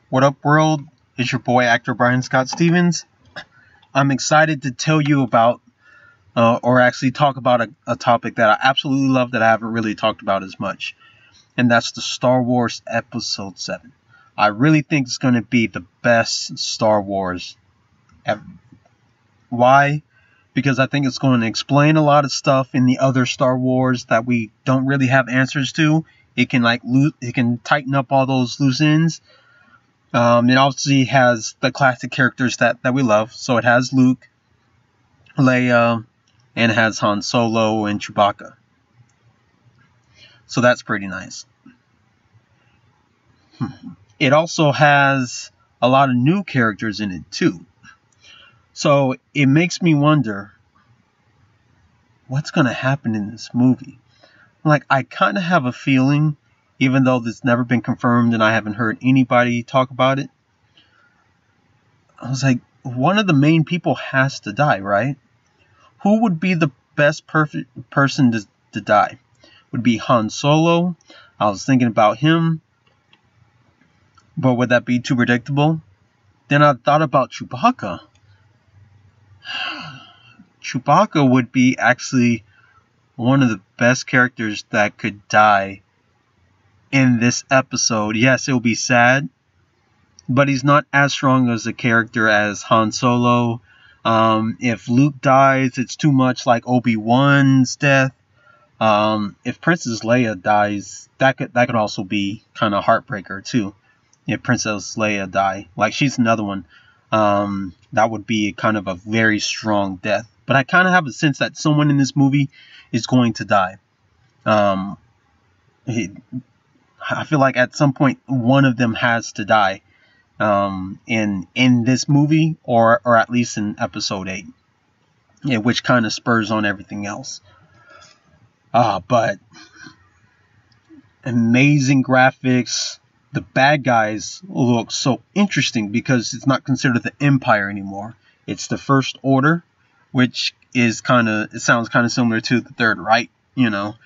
What up, world? It's your boy, actor Brian Scott Stevens. I'm excited to tell you about, or actually talk about a topic that I absolutely love that I haven't really talked about as much, and that's the Star Wars Episode 7. I really think it's going to be the best Star Wars ever. Why? Because I think it's going to explain a lot of stuff in the other Star Wars that we don't really have answers to. It can tighten up all those loose ends. It obviously has the classic characters that we love. So it has Luke, Leia, and it has Han Solo and Chewbacca. So that's pretty nice. It also has a lot of new characters in it too. So it makes me wonder what's going to happen in this movie. Like, I kind of have a feeling, even though this never been confirmed and I haven't heard anybody talk about it. I was like, one of the main people has to die, right? Who would be the best perfect person to die? Would be Han Solo. I was thinking about him. But would that be too predictable? Then I thought about Chewbacca. Chewbacca would be actually one of the best characters that could die in this episode. Yes, it will be sad, but he's not as strong as a character as Han Solo. If Luke dies, it's too much like Obi-Wan's death. If Princess Leia dies, that could also be kind of heartbreaker too. If Princess Leia die, like she's another one. That would be kind of a very strong death. But I kind of have a sense that someone in this movie is going to die. I feel like at some point one of them has to die in this movie, or at least in episode 8, yeah, which kind of spurs on everything else. But amazing graphics. The bad guys look so interesting because it's not considered the Empire anymore. It's the First Order, which is it sounds kind of similar to the Third Reich, you know.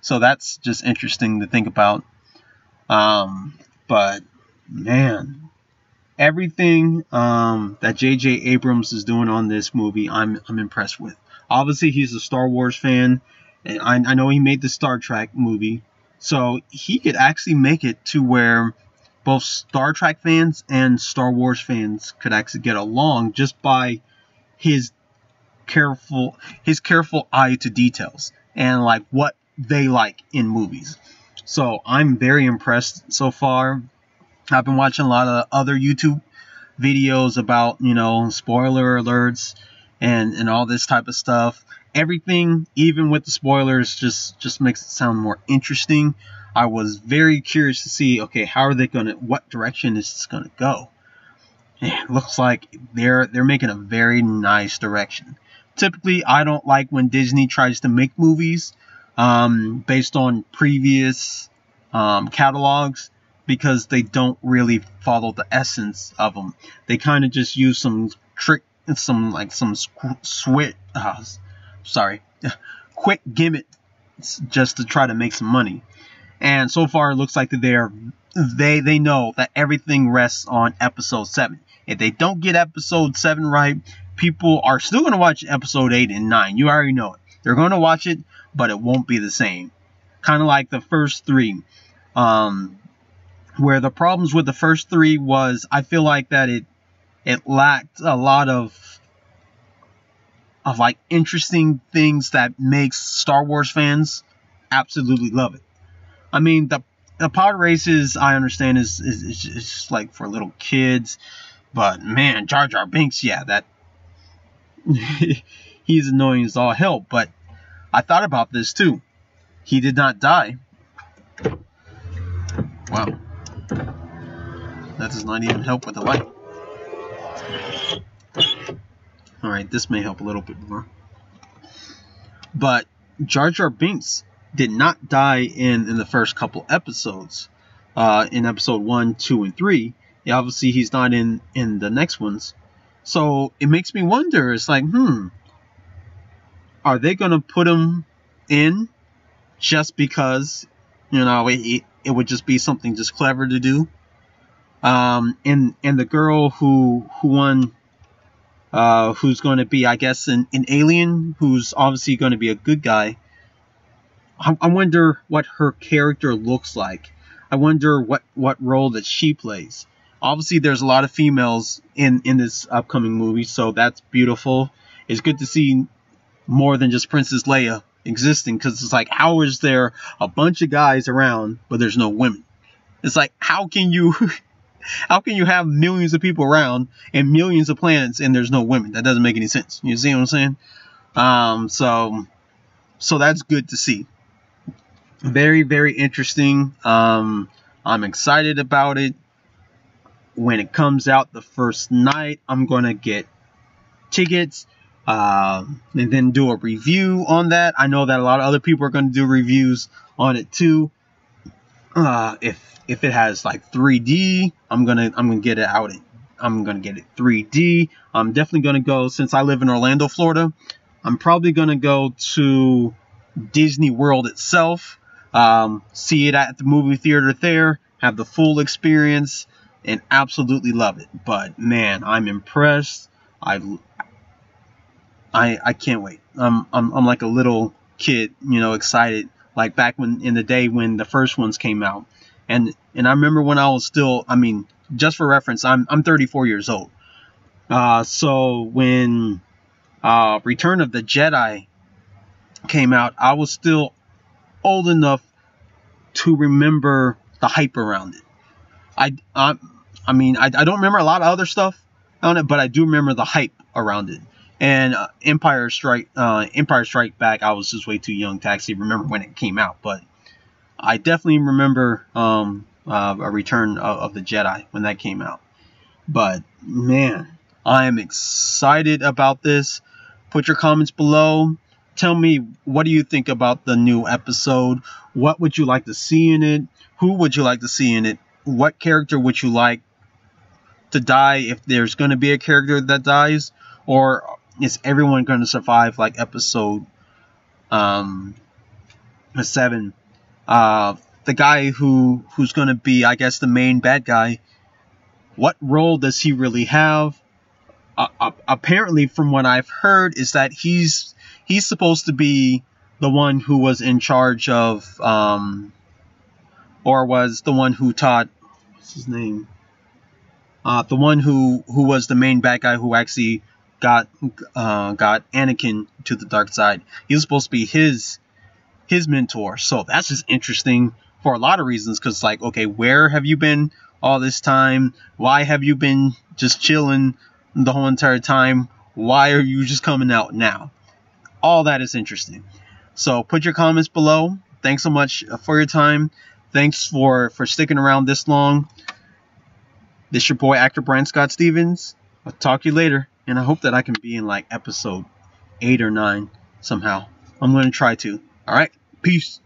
So that's just interesting to think about. But man, everything that J.J. Abrams is doing on this movie, I'm impressed with. Obviously, he's a Star Wars fan, and I know he made the Star Trek movie. So he could actually make it to where both Star Trek fans and Star Wars fans could actually get along just by his careful eye to details and like what they like in movies. So I'm very impressed so far. I've been watching a lot of other YouTube videos about, spoiler alerts and all this type of stuff. Everything, even with the spoilers, just makes it sound more interesting. I was very curious to see, okay, what direction is this gonna go? It looks like they're making a very nice direction. Typically, I don't like when Disney tries to make movies based on previous catalogs, because they don't really follow the essence of them. They kind of just use some trick, quick gimmicks just to try to make some money. And so far, it looks like that they know that everything rests on episode 7. If they don't get episode 7 right, people are still going to watch episode 8 and 9. You already know it. They're going to watch it, but it won't be the same. Kind of like the first 3. Where the problems with the first 3 was, I feel like that it lacked a lot of like interesting things that makes Star Wars fans absolutely love it. I mean, the pod races, I understand, is just like for little kids, but man, Jar Jar Binks, yeah, that he's annoying as all hell. But I thought about this too. He did not die. Wow, that does not even help with the light. Alright, this may help a little bit more. But Jar Jar Binks did not die in the first couple episodes. In episode 1, 2, and 3. Obviously, he's not in the next ones. So it makes me wonder, it's like, are they going to put him in just because, it would just be something just clever to do? And the girl who won, who's going to be, I guess, an alien, who's obviously going to be a good guy. I wonder what her character looks like. I wonder what role that she plays. Obviously, there's a lot of females in this upcoming movie, so that's beautiful. It's good to see more than just Princess Leia existing, because it's like, how is there a bunch of guys around but there's no women? It's like, how can you how can you have millions of people around and millions of planets and there's no women? That doesn't make any sense. You see what I'm saying? So that's good to see. Very, very interesting. I'm excited about it. When it comes out the first night, I'm gonna get tickets, and then do a review on that. I know that a lot of other people are gonna do reviews on it too. If it has like 3D, I'm gonna get it out. I'm gonna get it 3D. I'm definitely gonna go, since I live in Orlando, Florida. I'm probably gonna go to Disney World itself, see it at the movie theater there, have the full experience, and absolutely love it. But man, I'm impressed. I can't wait. I'm like a little kid, excited, like back when in the day when the first ones came out. And I remember when I was still, just for reference, I'm 34 years old. So when Return of the Jedi came out, I was still old enough to remember the hype around it. I don't remember a lot of other stuff on it, but I do remember the hype around it. And Empire Strike Back, I was just way too young to actually remember when it came out, but I definitely remember a Return of the Jedi when that came out. But man, I am excited about this. Put your comments below. Tell me, what do you think about the new episode? What would you like to see in it? Who would you like to see in it? What character would you like to die, if there's going to be a character that dies? Or is everyone going to survive like episode 7? The guy who's going to be, I guess, the main bad guy, what role does he really have? Apparently, from what I've heard, is that he's supposed to be the one who was in charge of, or was the one who taught, what's his name? The one who was the main bad guy who actually got Anakin to the dark side. He was supposed to be his mentor. So that's just interesting for a lot of reasons, because like, okay, where have you been all this time? Why have you been just chilling the whole entire time? Why are you just coming out now? All that is interesting. So put your comments below. Thanks so much for your time. Thanks for sticking around this long. This is your boy, actor Brian Scott Stevens. I'll talk to you later, and I hope that I can be in like episode 8 or 9 somehow. I'm going to try to. All right, peace.